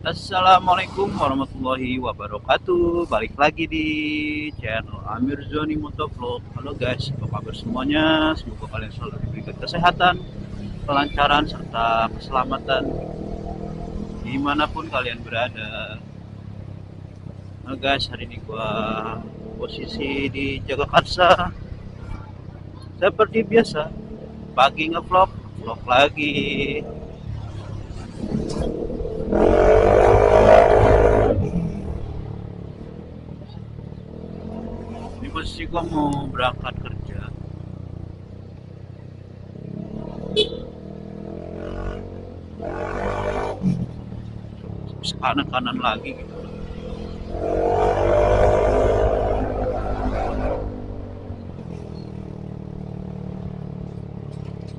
Assalamualaikum warahmatullahi wabarakatuh. Balik lagi di channel Amir Zoni Motovlog. Halo guys, apa kabar semuanya? Semoga kalian selalu diberikan kesehatan, kelancaran, serta keselamatan dimanapun kalian berada. Nah guys, hari ini gua posisi di Jagakarsa. Seperti biasa, pagi ngevlog, vlog lagi. Ini posisi gua mau berangkat kerja. Terus kanan-kanan lagi gitu.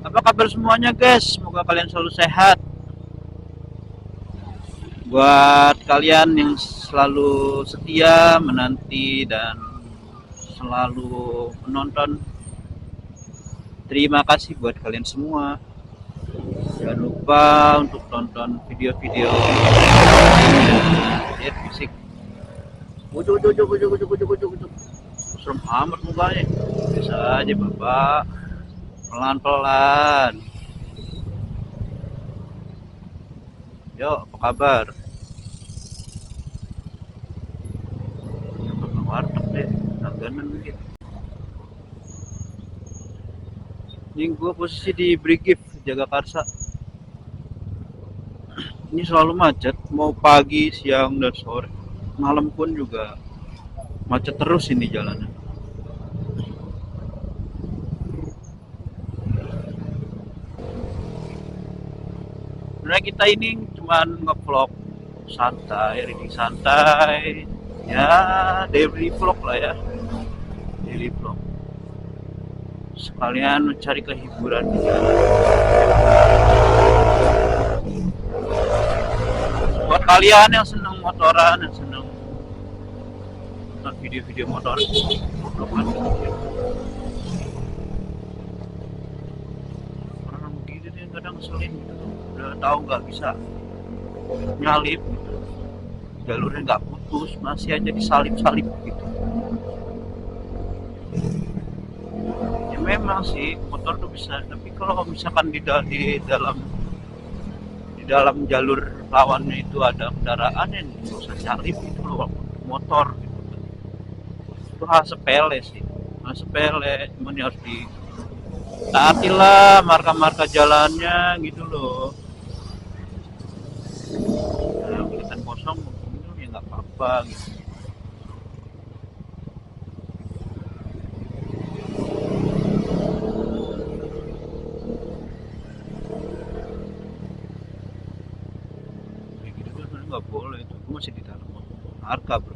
Apa kabar semuanya guys? Semoga kalian selalu sehat. Buat kalian yang selalu setia menanti dan selalu menonton, terima kasih buat kalian semua. Jangan lupa untuk tonton video-video lihat fisik. Ujuk. Serem amat mukanya. Bisa aja bapak. Pelan-pelan. Yo, apa kabar? Ke warteg deh, langganan mungkin. Ini gue posisi di Brigif, Jagakarsa. Ini selalu macet, mau pagi, siang, dan sore. Malam pun juga macet terus ini jalanan. Sebenarnya kita ini cuman nge-vlog santai, reading santai, ya daily vlog lah ya, daily vlog. Sekalian mencari kehiburan di jalan. Buat kalian yang seneng motoran, yang seneng nonton video-video motor, vlogan orang begini nih kadang ngeselin gitu. Udah tahu nggak bisa nyalip gitu. Jalurnya nggak putus, masih aja disalip-salip gitu. Ya memang sih motor tuh bisa, tapi kalau misalkan di dalam jalur lawannya itu ada kendaraan yang nggak usah salip itu loh, motor gitu. Itu hal sepele sih, hal sepele, cuman harus ditaatilah marka-marka jalannya gitu loh. Nah, kelihatan kosong itu ya nggak apa-apa gitu. Kayak gitu kan sebenarnya nggak boleh, itu gue masih di dalam marka bro.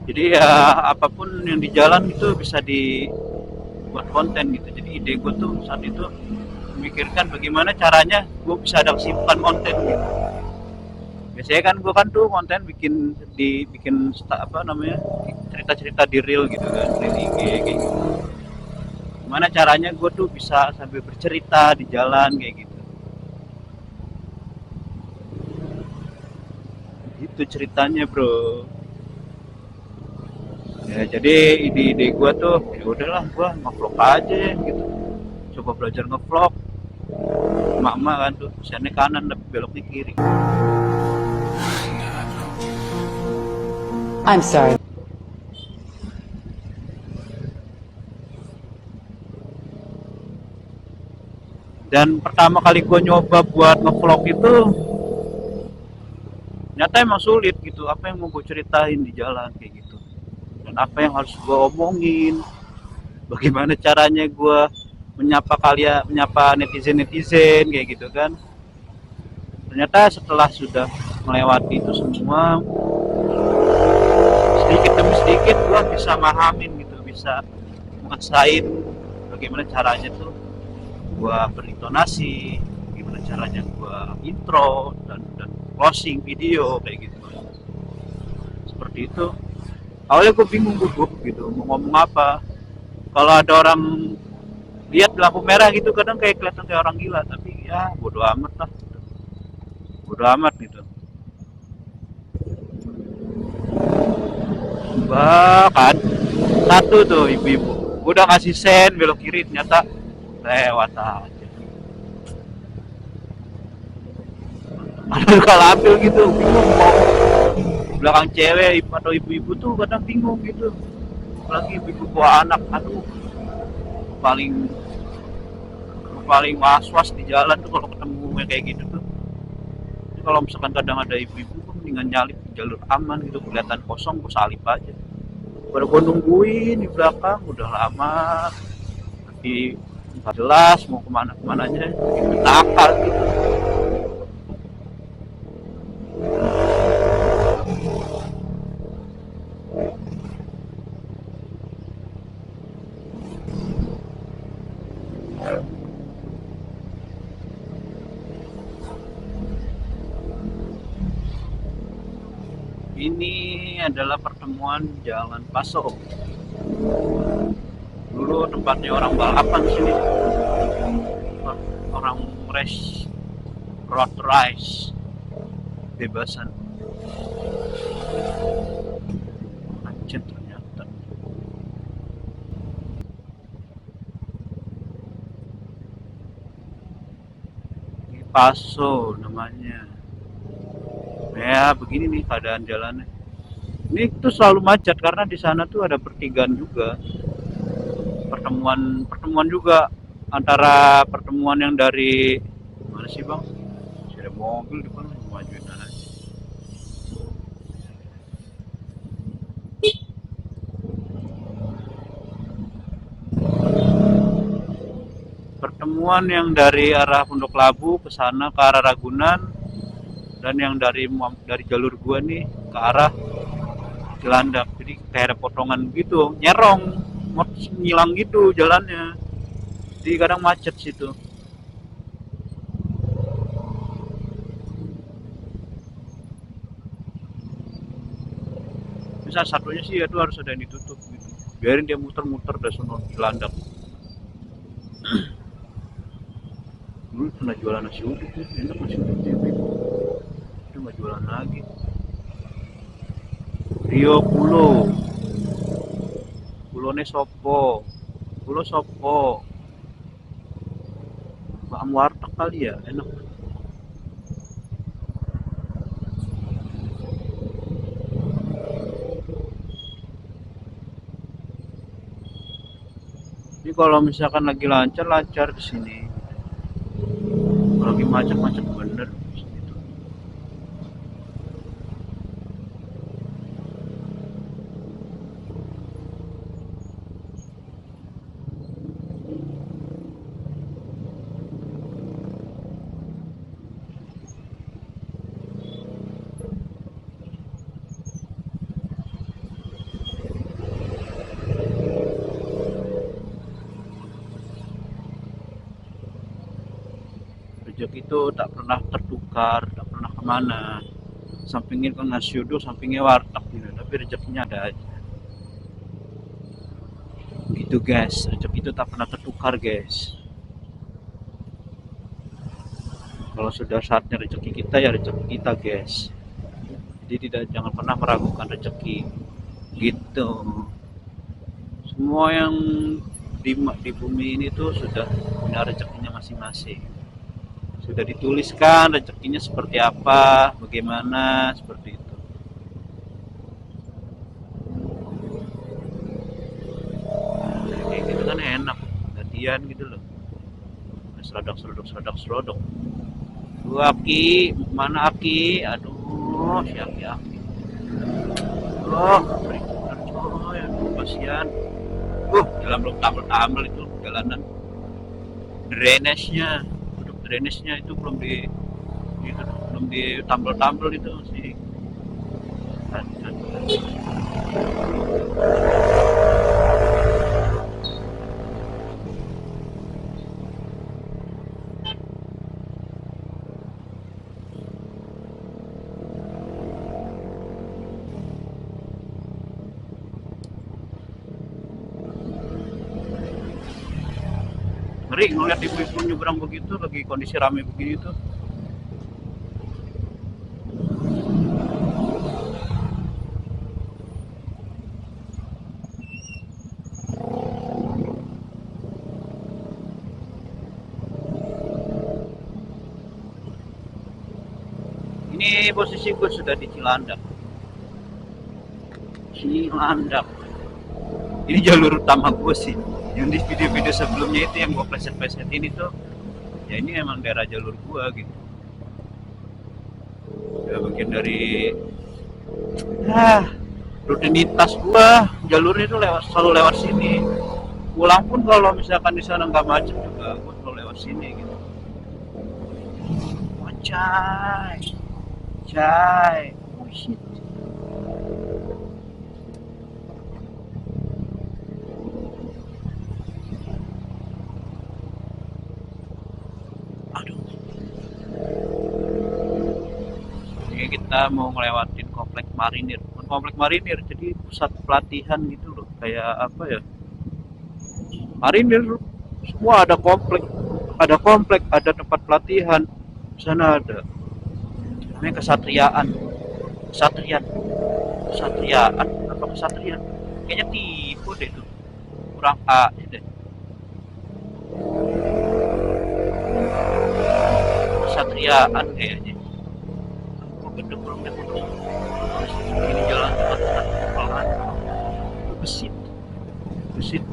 Jadi ya apapun yang di jalan itu bisa dibuat konten gitu. Jadi ide gue tuh saat itu memikirkan bagaimana caranya gue bisa ada simpan konten gitu. Biasanya kan gue kan tuh konten bikin apa namanya, cerita-cerita di reel gitu kan, di IG kayak gitu. Gimana caranya gue tuh bisa sambil bercerita di jalan kayak gitu. Itu ceritanya bro. Ya jadi ide-ide gue tuh ya udahlah gue ngevlog aja gitu. Coba belajar ngevlog. Emak-emak kan tuh sana kanan tapi beloknya kiri. I'm sorry. Dan pertama kali gue nyoba buat ngevlog itu ternyata emang sulit gitu. Apa yang mau gue ceritain di jalan kayak gitu, dan apa yang harus gue omongin, bagaimana caranya gue menyapa netizen kayak gitu kan. Ternyata setelah sudah melewati itu semua, sedikit demi sedikit gue bisa mahamin gitu, bisa menguasain bagaimana caranya tuh gue berintonasi, gimana caranya gue intro dan closing video kayak gitu. Seperti itu. Awalnya gue bingung gugup gitu mau ngomong apa. Kalau ada orang lihat lampu merah gitu kadang kayak kelihatan kayak orang gila, tapi ya bodo amat lah. udah amat gitu. Bahkan satu tuh ibu-ibu udah ngasih sen belok kiri, ternyata lewat aja. Ada kalau ambil gitu bingung mau belakang cewek atau ibu-ibu tuh kadang bingung gitu, apalagi ibu-ibu bawa anak, aduh paling paling was-was di jalan tuh kalau ketemu yang kayak gitu tuh. Jadi kalau misalkan kadang ada ibu-ibu tuh mendingan nyalip di jalur aman gitu, kelihatan kosong gue salip aja. Pada gue nungguin di belakang udah lama, di nggak jelas mau kemana kemananya, nakal gitu. Ini adalah pertemuan Jalan Paso. Dulu tempatnya orang balapan sini, orang race, road race, bebasan. Macet ternyata. Ini Paso namanya. Ya begini nih keadaan jalannya. Ini tuh selalu macet karena di sana tuh ada pertigaan juga. Pertemuan juga antara pertemuan yang dari mana sih bang? Ada mobil di depan majuin aja. Pertemuan yang dari arah Pondok Labu ke sana ke arah Ragunan, dan yang dari jalur gua nih ke arah Cilandak. Jadi kayak ada potongan gitu, nyerong, mau ngilang gitu jalannya. Jadi kadang macet situ. Misal satunya sih itu harus ada yang ditutup gitu. Biarin dia muter-muter dari sono Cilandak. Dulu pernah jualan nasi uduk tuh, enak nasi uduk dia. Itu nggak jualan lagi. Rio Pulo, Pulone sopo, Pulo sopo. Paham warteg kali ya, enak. Ini kalau misalkan lagi lancar di sini. Kalau lagi macet-macet bener. Rezeki itu tak pernah tertukar, tak pernah kemana. Sampingnya kan nasi uduk, sampingnya warteg gitu. Tapi rezekinya ada aja. Gitu guys, rezeki itu tak pernah tertukar guys. Kalau sudah saatnya rezeki kita ya rezeki kita guys. Jadi jangan pernah meragukan rezeki. Gitu. Semua yang di bumi ini tuh sudah punya rezekinya masing-masing. Sudah dituliskan rezekinya seperti apa, bagaimana, seperti itu. Kayak gitu kan enak, gantian gitu loh. Serodok. Lu Aki, mana Aki? Aduh, si Aki. Oh, bener coy, aduh kasihan. Jalan belum tambel itu jalanan. Drainage-nya, duduk drainage-nya itu belum ditambel itu sih. Ngeri ngeliat ibu-ibu nyebrang begitu lagi kondisi rame begini tuh. Ini posisi gue sudah di Cilandak. Ini jalur utama gue sih. Yang di video-video sebelumnya itu yang gue preset ini tuh, ya ini emang daerah jalur gue gitu. Ya bagian dari rutinitas gue, jalurnya itu selalu lewat sini. Pulang pun kalau misalkan di sana nggak macet juga, gue selalu lewat sini gitu. Oh, cai, oh shit. Aduh. Ini kita mau ngelewatin komplek Marinir. Komplek Marinir, jadi pusat pelatihan gitu loh. Kayak apa ya? Marinir semua ada komplek, ada tempat pelatihan. Di sana ada. Namanya kesatriaan apa kesatrian, kayaknya tipu deh tuh, kurang A deh, kesatriaan kayaknya. Aku gedung belum ini jalan pelan besit besit.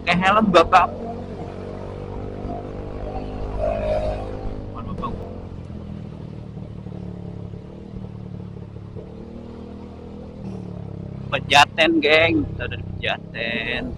Kayak helm bapak. Mana bang? Pejaten geng, kita dari Pejaten.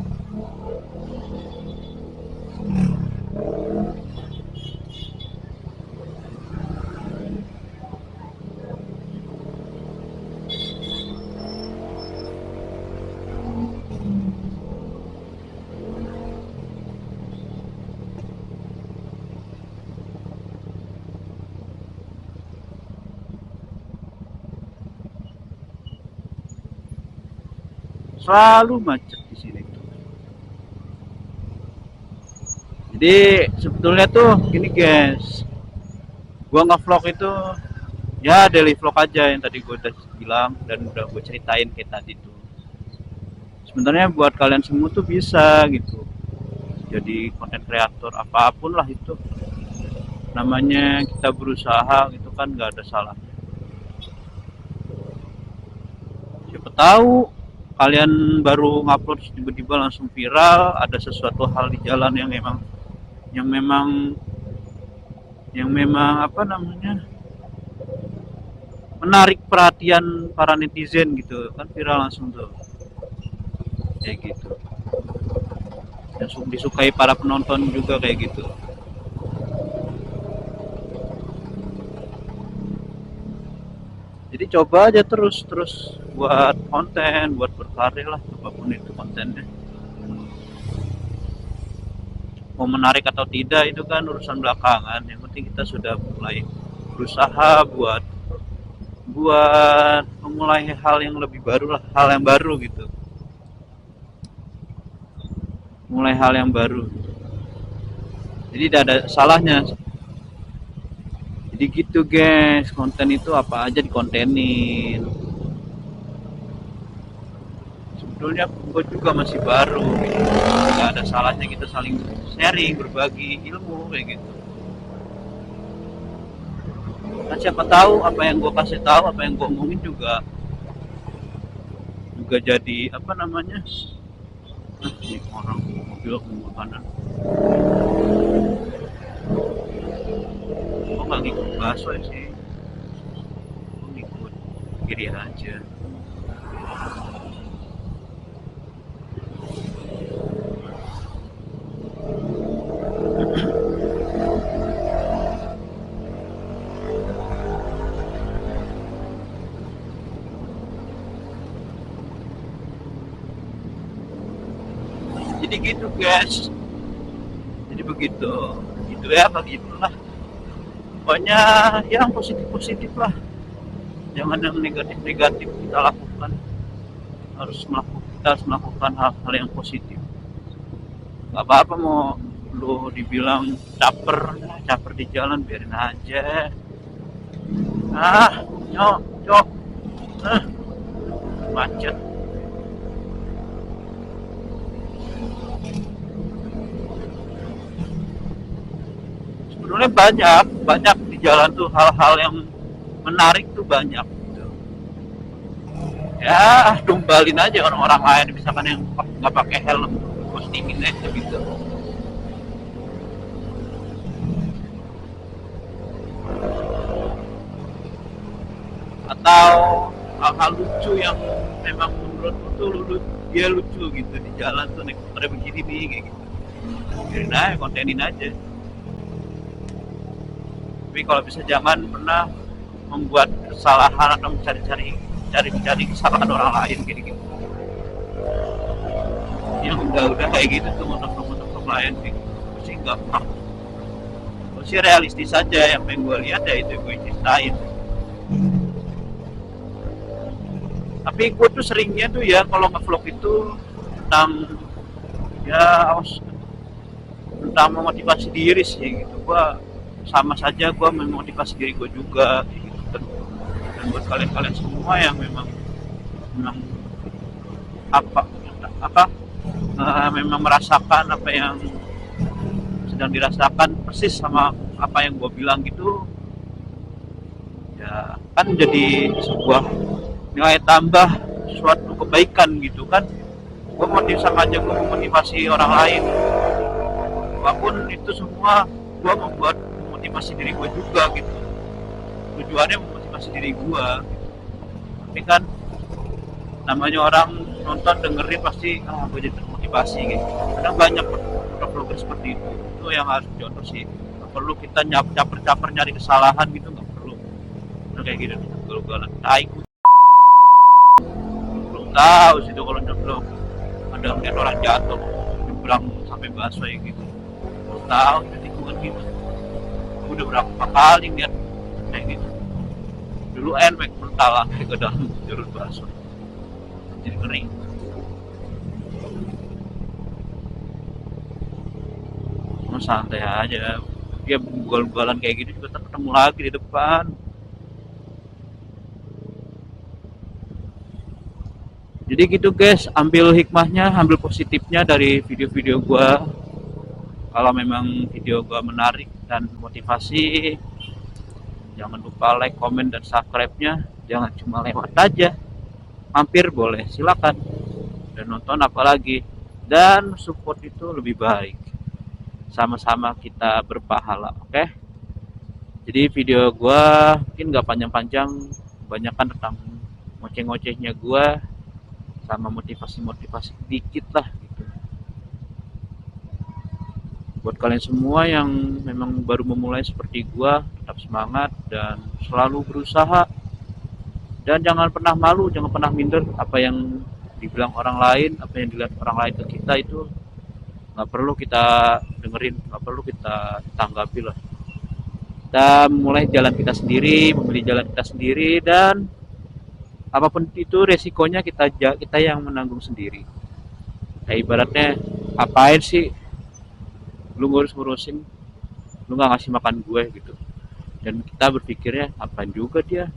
Selalu macet di sini tuh. Jadi sebetulnya tuh gini guys, gua nge-vlog itu ya daily vlog aja yang tadi gue udah bilang dan udah gue ceritain kayak tadi tuh. Sebenarnya buat kalian semua tuh bisa gitu, jadi konten kreator apapun lah itu. Namanya kita berusaha gitu kan, nggak ada salah. Siapa tahu kalian baru ngupload tiba-tiba langsung viral, ada sesuatu hal di jalan yang memang apa namanya, menarik perhatian para netizen gitu kan, viral langsung tuh kayak gitu, yang disukai para penonton juga kayak gitu. Jadi coba aja terus buat konten, buat berkarya lah, apapun itu kontennya. Mau menarik atau tidak itu kan urusan belakangan, yang penting kita sudah mulai berusaha buat memulai hal yang lebih baru lah, hal yang baru gitu, mulai hal yang baru. Jadi tidak ada salahnya. Jadi gitu guys, konten itu apa aja dikontenin. Sebetulnya gue juga masih baru gitu. Gak ada salahnya kita saling sharing, berbagi ilmu kayak gitu. Nah, siapa tahu apa yang gue kasih tahu, apa yang gue omongin juga jadi apa namanya, ini orang mobil makanan. Gue nggak ngikut bakso ya sih, gue ngikut kiri aja. Jadi gitu guys, jadi begitu gitu ya, begitulah pokoknya. Yang positif lah, jangan yang negatif kita lakukan. Kita harus melakukan hal-hal yang positif. Gak apa-apa mau lu dibilang caper di jalan, biarin aja. Nyok macet. Sebenarnya banyak di jalan tuh hal-hal yang menarik tuh banyak gitu. Ya tumbalin aja orang-orang lain misalkan yang nggak pakai helm, postingin aja gitu. Atau hal-hal lucu yang memang menurutku tuh dia lucu gitu di jalan tuh naik motor begini nih kayak gitu, biarin aja, kontenin aja. Tapi kalau bisa jangan pernah membuat kesalahan atau mencari kesalahan orang lain kayak gitu. Yang udah kayak gitu tuh motor lain kayak gitu sih gampang. Terus sih realistis aja, yang pengen gue lihat ya itu gue ceritain. Tapi gue tuh seringnya tuh ya kalau nge-vlog itu tentang ya tentang memotivasi diri sih gitu. Gue sama saja gue memotivasi diri gue juga gitu kan. Dan buat kalian semua yang memang apa memang merasakan apa yang sedang dirasakan persis sama apa yang gue bilang gitu, ya kan jadi sebuah nilai tambah suatu kebaikan gitu kan. Gue memotivasi orang lain, apapun itu semua gue membuat memotivasi diri gue juga gitu. Tujuannya memotivasi diri gue gitu. Tapi kan namanya orang nonton dengerin pasti gue jadi termotivasi gitu. Kadang banyak vlogger seperti itu yang harus dicontoh sih. Gak perlu kita caper nyari kesalahan gitu, nggak perlu. Nah, kayak gitu kalau gue tai belum tahu sih tuh kalau nyeblok ada ngeliat orang jatuh nyebrang sampai busway gitu, belum tahu itu tikungan gitu. Udah berapa kali ngeliat kayak gitu. Dulu NMAX bertalah ke dalam jalur busway, jadi ngeri. Cuma santai aja, dia ugal-ugalan kayak gitu juga ketemu lagi di depan. Jadi gitu guys, ambil hikmahnya, ambil positifnya dari video-video gua. Kalau memang video gua menarik dan motivasi, jangan lupa like, komen, dan subscribe-nya. Jangan cuma lewat aja, mampir boleh, silakan. Dan nonton apalagi, dan support itu lebih baik. Sama-sama kita berpahala, oke? Jadi video gua mungkin nggak panjang-panjang, kebanyakan tentang ngoceh-ngocehnya gua sama motivasi dikit lah gitu. Buat kalian semua yang memang baru memulai seperti gua, tetap semangat dan selalu berusaha, dan jangan pernah malu, jangan pernah minder. Apa yang dibilang orang lain, apa yang dilihat orang lain ke kita itu nggak perlu kita dengerin, nggak perlu kita tanggapi lah. Kita mulai jalan kita sendiri, memilih jalan kita sendiri, dan apapun itu resikonya kita yang menanggung sendiri. Kayak ibaratnya, apain sih lu ngurusin, lu nggak ngasih makan gue gitu. Dan kita berpikirnya, apaan juga dia,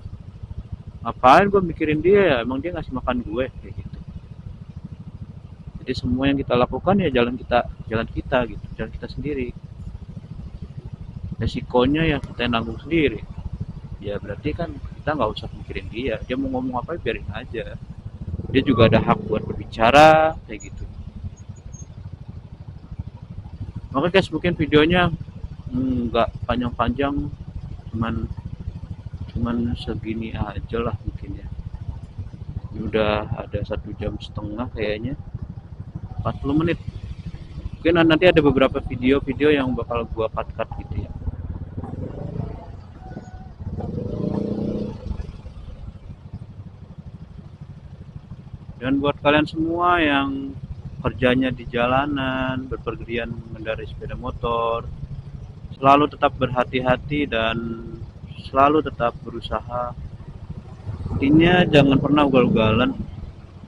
ngapain gue mikirin dia ya, emang dia ngasih makan gue kayak gitu. Jadi semua yang kita lakukan ya jalan kita gitu, jalan kita sendiri. Resikonya ya kita yang nanggung sendiri. Ya berarti kan kita nggak usah mikirin dia mau ngomong apa biarin aja, dia juga ada hak buat berbicara kayak gitu. Oke guys, mungkin videonya nggak panjang-panjang, cuman segini aja lah mungkin ya. Ini udah ada 1,5 jam kayaknya, 40 menit. Mungkin nanti ada beberapa video yang bakal gua cut gitu ya. Dan buat kalian semua yang kerjanya di jalanan, berpergian mengendarai sepeda motor, selalu tetap berhati-hati dan selalu tetap berusaha. Intinya jangan pernah ugal-ugalan.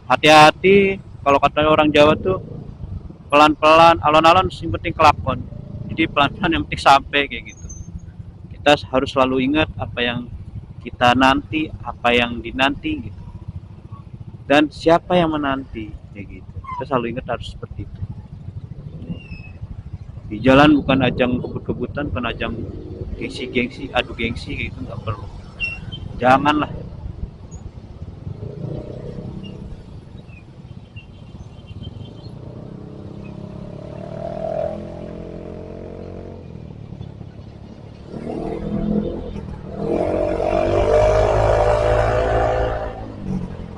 Hati-hati, kalau kata orang Jawa tuh pelan-pelan, alon-alon yang penting kelakon. Jadi pelan-pelan yang penting sampai kayak gitu. Kita harus selalu ingat apa yang kita nanti, apa yang dinanti gitu. dan siapa yang menanti, kayak gitu. Kita selalu ingat harus seperti itu. Di jalan bukan ajang kebut-kebutan, bukan ajang gengsi-gengsi, adu gengsi kayak gitu, nggak perlu. Janganlah.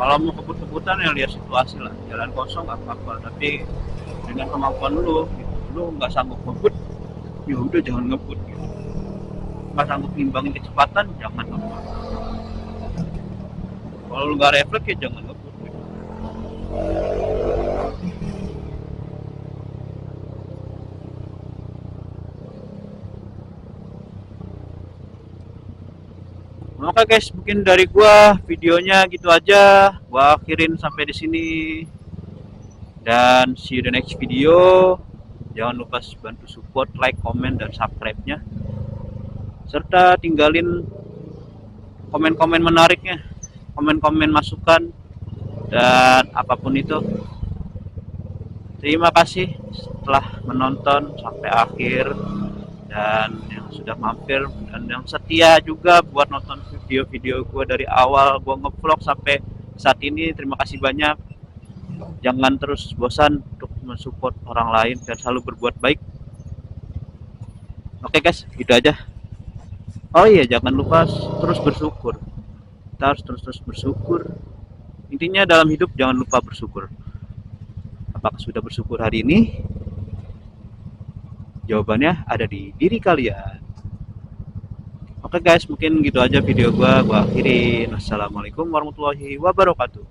Kalau mau kebut-kebutan ya lihat situasi lah, jalan kosong nggak apa-apa, tapi dengan kemampuan lu gitu. Lu nggak sanggup ngebut, ya udah jangan ngebut gitu. Nggak sanggup nimbangin kecepatan, jangan ngebut. Kalau lu nggak refleks ya jangan ngebut gitu. Oke guys, mungkin dari gua videonya gitu aja. Gua akhirin sampai di sini. Dan see you the next video. Jangan lupa bantu support, like, comment, dan subscribe-nya. Serta tinggalin komen-komen menariknya, komen-komen masukan, dan apapun itu. Terima kasih telah menonton sampai akhir, dan yang sudah mampir dan yang setia juga buat nonton video-video gue dari awal gue ngevlog sampai saat ini. Terima kasih banyak. Jangan terus bosan untuk mensupport orang lain dan selalu berbuat baik. Oke guys, gitu aja. Oh iya, jangan lupa terus bersyukur. Kita harus terus bersyukur. Intinya dalam hidup jangan lupa bersyukur. Apakah sudah bersyukur hari ini? Jawabannya ada di diri kalian. Oke guys, mungkin gitu aja video gua akhirin. Assalamualaikum warahmatullahi wabarakatuh.